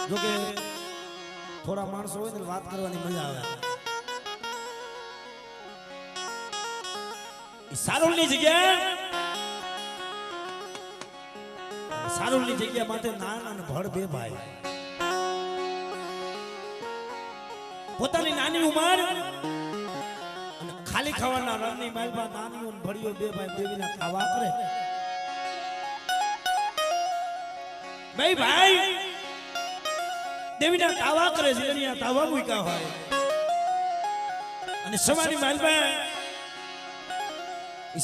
જો કે થોડા માણસો હોય ને વાત કરવાની મજા આવે. સારુલની જગ્યા માટે નાન અને ભળ બે ભાઈ પોતાની નાની ઉંમર અને ખાલી ખાવાના રણની માલમાં નાની અને ભળીઓ બે ભાઈ દેવીના ખાવા કરે. ભાઈ દેવીના તાવા કરે છે, એની તાવા મૂક્યા હોય અને સવારની માલમાં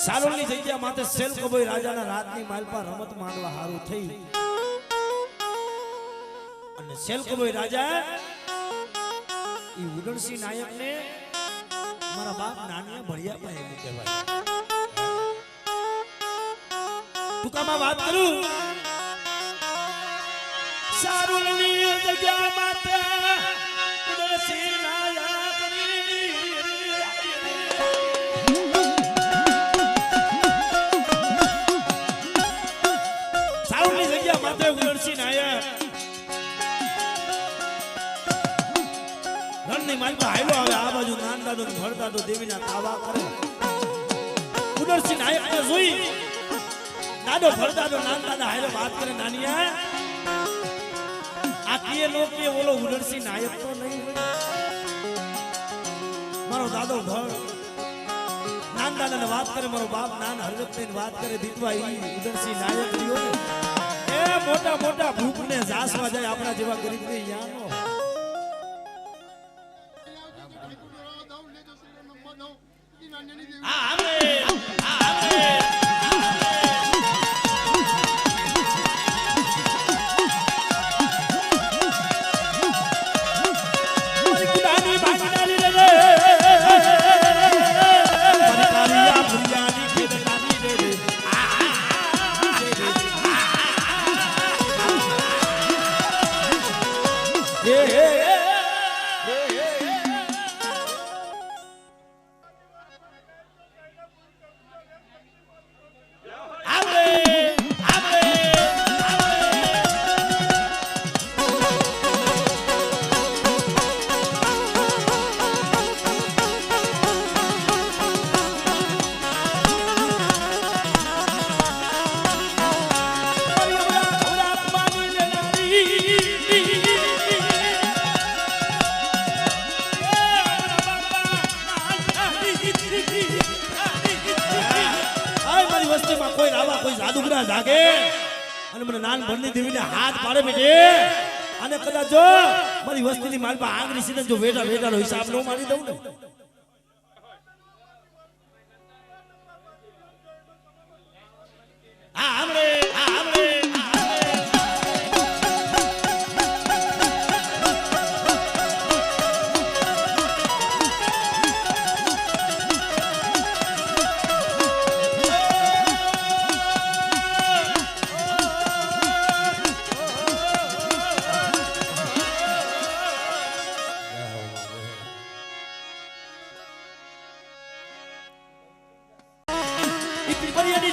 સારોલની જગ્યા માથે સેલ કબોઈ રાજાના રાતની માલપા રમત માંડવા હારું થઈ અને સેલ કબોઈ રાજા ઈ ઉદણસિંહ નાયકને મારા બાપ નાનીએ ભળિયા પાસે મૂકે ભાઈ. ટૂંકામાં વાત કરું, સારોલની જગ્યા માથે ઉદણસિંહ નાયક આ બાજુ નાનદાદો ભરદાદો દેવીના તાવા કરે. ઉદણસિંહ નાયકને જોઈ દાદો ભરદાદો નાનદાદા હારે વાત કરે. નાનિયા આ કીએ નો કે ઓલો ઉદણસિંહ નાયક તો નહીં મારો દાદો ભર નાનદાદાને વાત કરે. મારો બાપ નાન હરગતને વાત કરે. દીતવા ઈ ઉદણસિંહ નાયક રહ્યો ને એ મોટા મોટા ભૂખને જાસવા જાય આપણા જેવા ગરીબને યાનો. કોઈ રાવા કોઈ જાદુગરા જાગે અને મને નાન ભરની દેવીને હાથ પાડે બેટે અને કદાચ જો મારી વસ્તીની માલમાં આંગળી સીધા જો વેટા વેટાનો હિસાબ નો મારી દઉં ને હા આમરે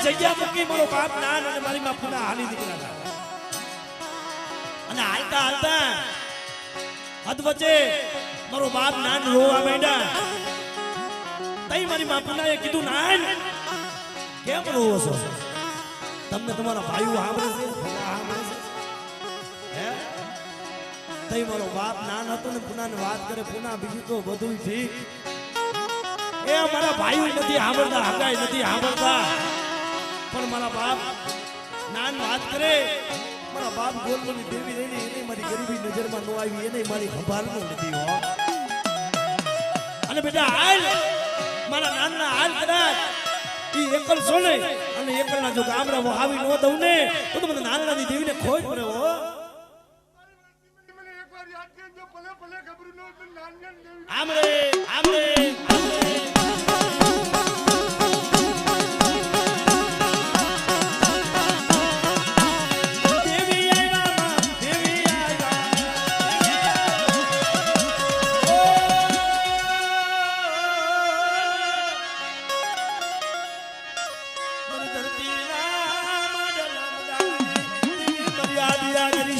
જગ્યા મૂકી મારો બાપ નાન અને મારી માં પુના હાલી નીકળ્યા અને હાલતા હાલતા હદ વચ્ચે મારો બાપ નાન રોવા માંડ્યા. તઈ મારી માં પુનાએ કીધું નાન કેમ રોવો છો? તમને તમારા ભાઈઓ સાંભળે છે હે? તઈ મારો બાપ નાન હતો ને પુનાને વાત કરે. પુના બીજું તો બધું ઠીક એ મારા ભાઈઓ નથી સાંભળતા, હગાઈ નથી સાંભળતા, પણ મારા બાપ નાન વાત કરે. મારા બાપ ગોલમની દેવી રહીને એને મારી ગરીબી નજરમાં ન આવી, એને મારી ખબર ન લીધી હો. અને બેટા હાલ મારા નાનના હાલ કદાચ ઈ એકલ છો ને અને એકલના જો ગામડા આવી ન દઉં ને તો મને નાનલાની દેવીને ખોજ પડે હો. આમરે આમરે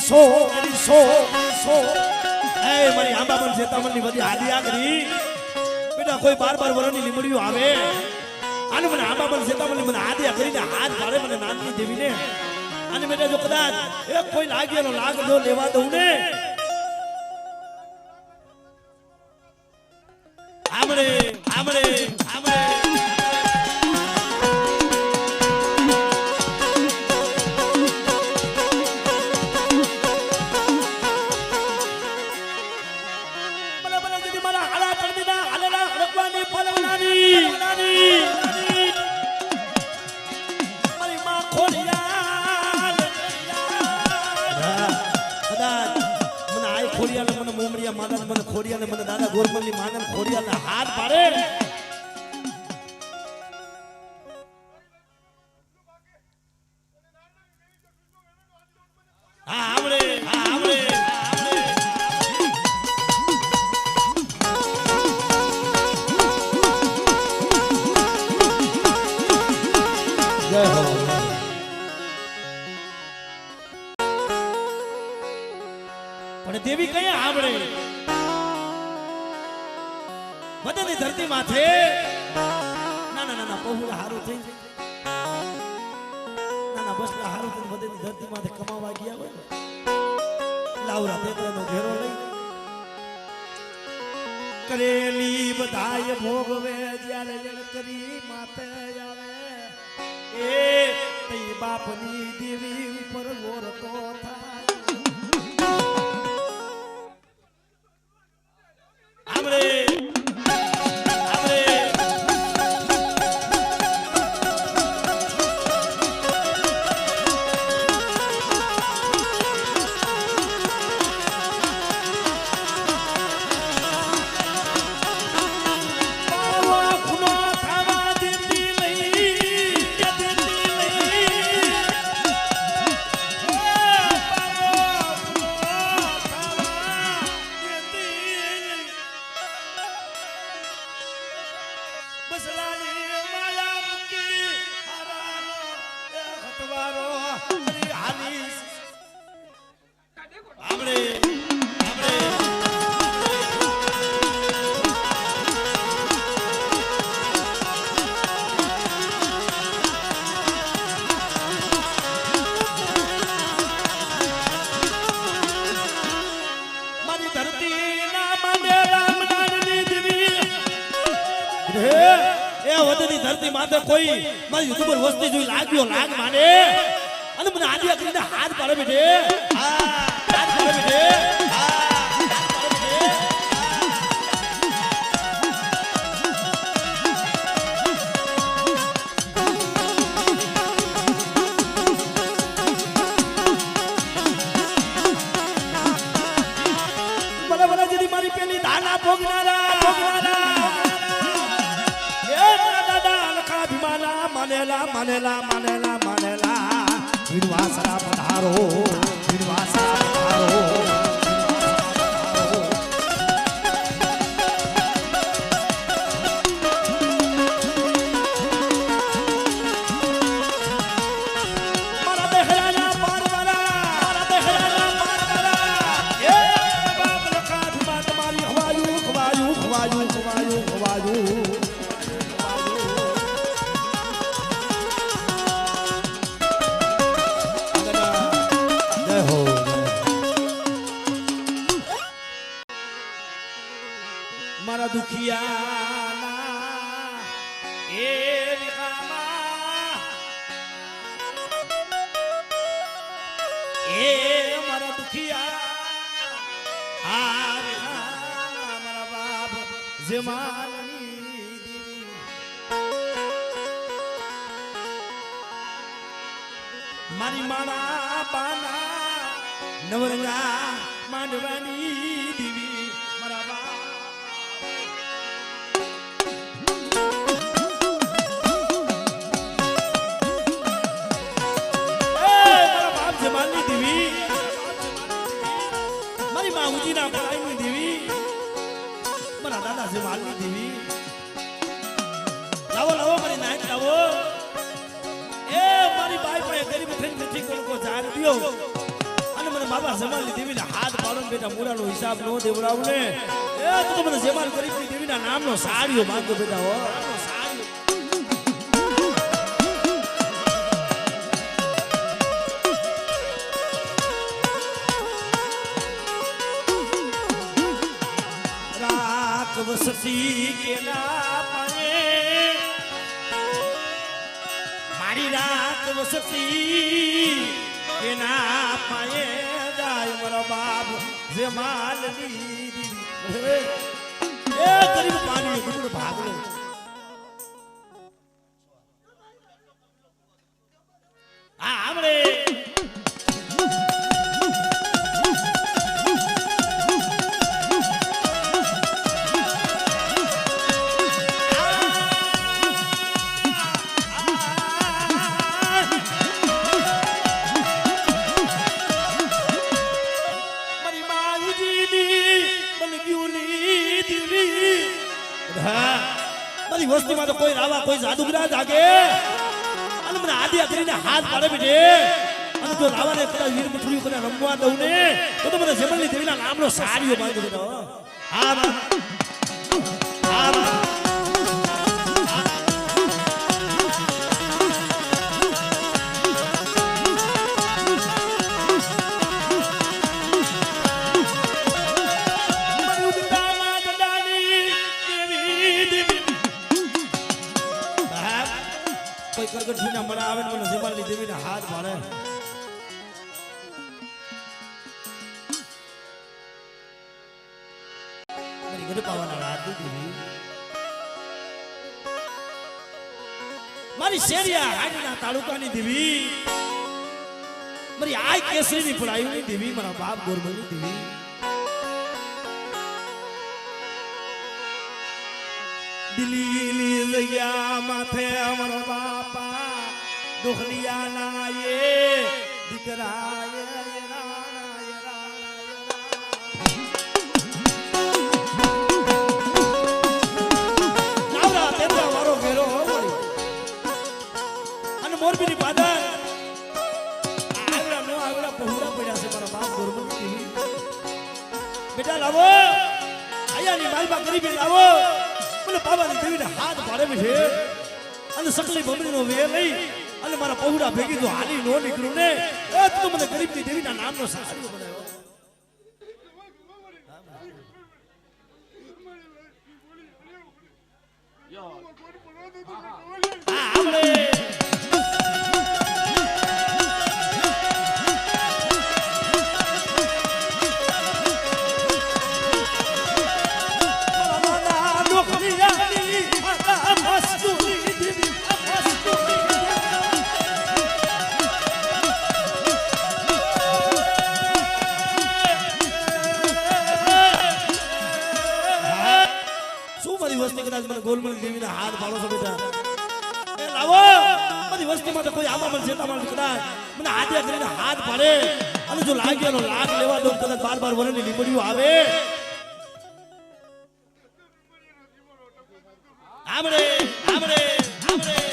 સો એ મારી આંબાબન જેતામણની બધી આદિ આગરી બેટા કોઈ 12 વર્ષની લીમડીઓ આવે અને મને આંબાબન જેતામણની મને આદિ કરીને હાથ પાડે મને નાનની દેવીને અને બેટા જો કદાચ એક કોઈ લાગેલો લાગ જો લેવા દઉં ને આમળે ખોડિયાને મને દાદા ગોરમલની માનન ખોડિયાને હાથ પાડે હા આવડે જય હો પણ દેવી કઈ આવડે બધાની ધરતી માથે નાના પહોળા હારું થઈ નાના બસલા હારું થઈ બધાની ધરતી માથે કમાવા ગયા હોય લાવરા તેતરાનો ઘેરો લઈ કરેલી બધાય ભોગવે જ્યારે જણ કરી માથે આવે એ તઈ બાપની દેવી ઉપર વોરતો થાય આમરે ધરતી માથે કોઈ મારી યુટ્યુબર વસ્તી જોઈ લાગ્યો લાગ માને અને મને આદિયા કરીને હાથ પાડે બેઠે હાથ પાડે બેઠે બરાબર જેથી મારી પેલી દાના ભોગનારા માનેલા વિરવાસરા પધારો મારા દેહરાના પારવારા એ બાપ લખા ભીમા તમારી ખવાયું મારા દુખિયાના એ વિખામાં એ મારા દુખિયા આ વિખામાં મારા બાપ જમાની મારી માણા બાના નવરંગા માંડવાની દીવી મારા બાપ માઉજીના પરાઈની દેવી મારા દાદા જમાલની દેવી લાવો મારી નાઈટ લાવો એ મારી બાઈ પાસે ગરીબ થઈને નથી કોણ કો જાર દિયો અને મને બાબા આપણા જમાલની દેવીના હાથ પાડો ને બેટા મૂળાનો હિસાબ નો દેવડાવું ને એ તો મને જમાલ ગરીબની દેવીના નામનો સાડીઓ બાંધો બેટા હો રાખ વસતી કેલા પાએ મારી રાખ વસતી કેના પાએ જાય મારા બાપ જમાલની એ ગરીબ પાણી ગુડ ભાગલો આ આપણે મારી વસ્તીમાં તો કોઈ રાવા કોઈ જાદુગરા જાગે અને મને આદિયા કરીને હાથ પાડે બેટે અને જો રાવાને કદાચ વીર મુઠડીઓ કરીને રમવા દઉં ને તો મને જમલની દેવીના નામનો સાડીઓ બાંધો બેટા હા હા કરગઠીના મરા આવે મને જમાલની દેવીના હાથ ભાડે મારી ઘરે પાવાના રાત દીધી મારી શેરિયા હાડીના તાલુકાની દેવી મારી આ કેસરીની પડાયુની દેવી મારા બાપ ગોરમલની દેવી દિલ્હી લૈયા માથે અમારો બાપા દુખલિયા ના એ દીકરાએ નાવરા તેરા વારો ઘેરો અને મોરબીની પાદર આવડા નો આવડા પહોળા પડ્યા છે મારા બાપ ગોરમલ બેટા લાવો આયાની માલબા ગરીબી લાવો બાબાની દેવીને હાથ પાડે છે અને સકલી બમણીનો વે લઈ અને મારા પહોળા ભેગી જો હાલી નો નીકળું ને એ તો મને ગરીબની દેવીના નામનો સાડીઓ બનાવ્યો હા આપણે ગોલમલ દેવીના હાથ પાડો છો બેટા એ લાવો મારી વસ્તીમાં તો કોઈ આમાં પણ જેતા માણસ કદાચ મને હાથે કરીને હાથ પાડે અને જો લાગ્યાનો લાગ લેવા દો કદાચ બાર બાર વરની લીમડીઓ આવે આપણે આપણે આપણે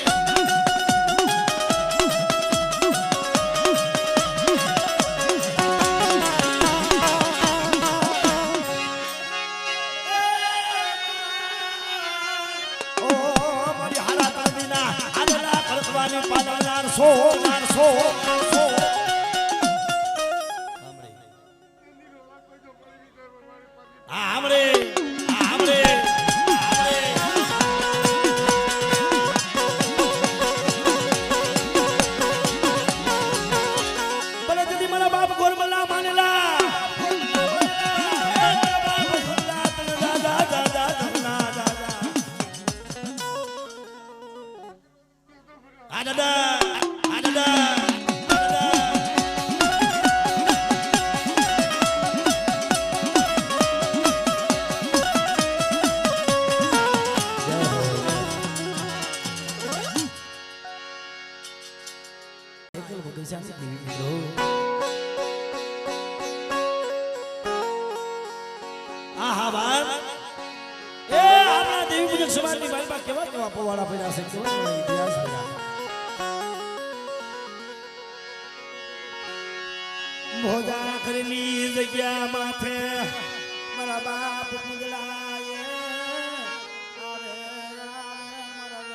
સમાજની બાઈમાં કેવા કેવા પવાડા પડ્યા છે કેવા કેવા ઇતિહાસ પડ્યા ભોજા ખરીની જગ્યા માથે મારા બાપ મુગલાએ અરે મારા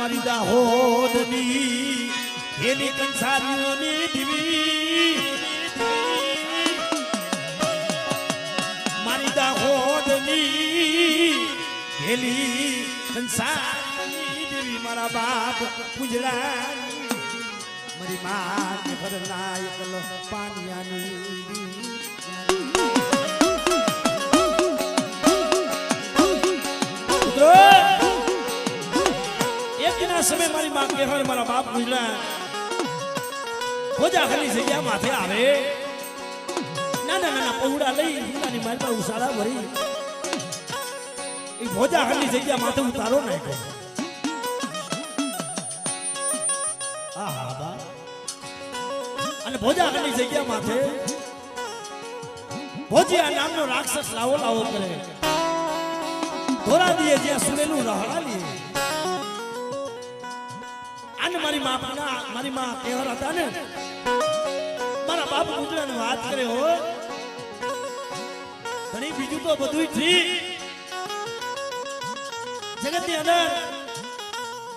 મારી દાહોદની હેલી કંસારીઓની દીવી મારી દાહોદની હેલી કંસારીઓની દેવી મારા બાપ પૂજડા મારી માની ભરના એકલો પાનિયાની સમય મારી માં કહેવાય મારા બાપ પૂજડા ભોજા ખાલી જગ્યા માથે આવે નાના નાના પૌડા લઈ હુલાની મારી પાસે ઉસાળા ભરી એ ભોજા ખાલી જગ્યા માથે ઉતારો નાખ્યો બા અને ભોજા ખાલી જગ્યા માથે ભોજિયા નામનો રાક્ષસ લાવો લાવો કરે ધોરા દીએ જ્યાં સુરેલું રહડા લીએ મારી માં કહેવર હતા ને મારા બાપ ગુજરાત વાત કરે હો ઘણી બીજું તો બધું ઠીક જગત ની અંદર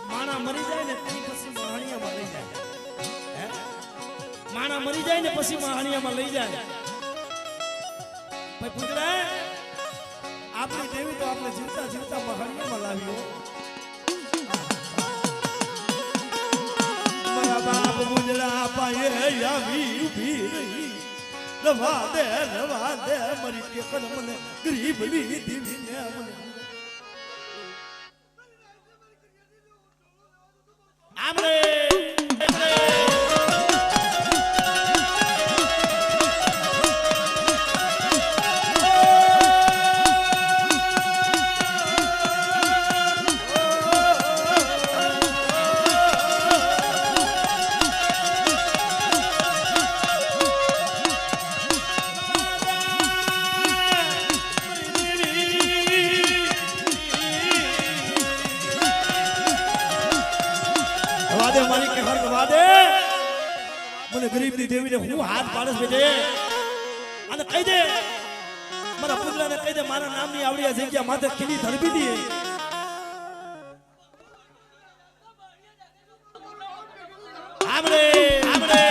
માણા મરી જાય ને પછી મહાણિયામાં લઈ જાય માણા મરી જાય ને પછી મહાણિયામાં લઈ જાય ભાઈ ગુજરાત આપણી દેવી તો આપણે જીવતા જીવતા મહાણિયામાં લાવ્યો બાપ મુજડા પાયે આવી ઉભી રહી રવા દે મરી કે કર મને ગરીબ લીધી ને મને આમરે મારી કહેવર ગવા દે મને ગરીબની દેવીને હું હાથ પાડસ બેટે અને કહી દે મારા પુત્રને કહી દે મારા નામની આવડિયા જગ્યા માથે ખીલી ધરબી દે આમરે આમરે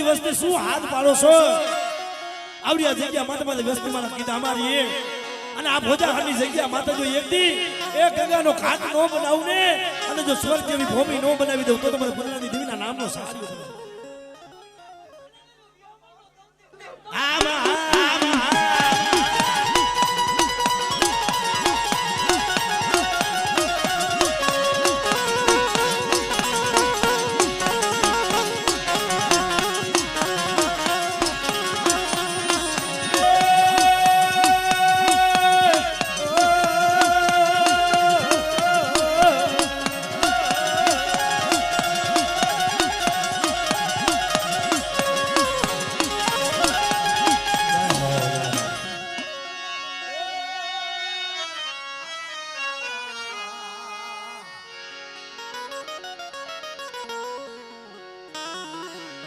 વસ્તી શું હાથ પાડો છો આવડિયા જગ્યા માથે માથે વસ્તી મારા કીધા અમારી અને આ ભોજાહાની જગ્યા માથે જો એકદી એક ગંગાનો ઘાટ નો બનાવું ને અને જો સ્વર્ગ જેવી ભૂમિ નો બનાવી દઉં તો તમારે ગુજરાતી દેવીના નામનો સારી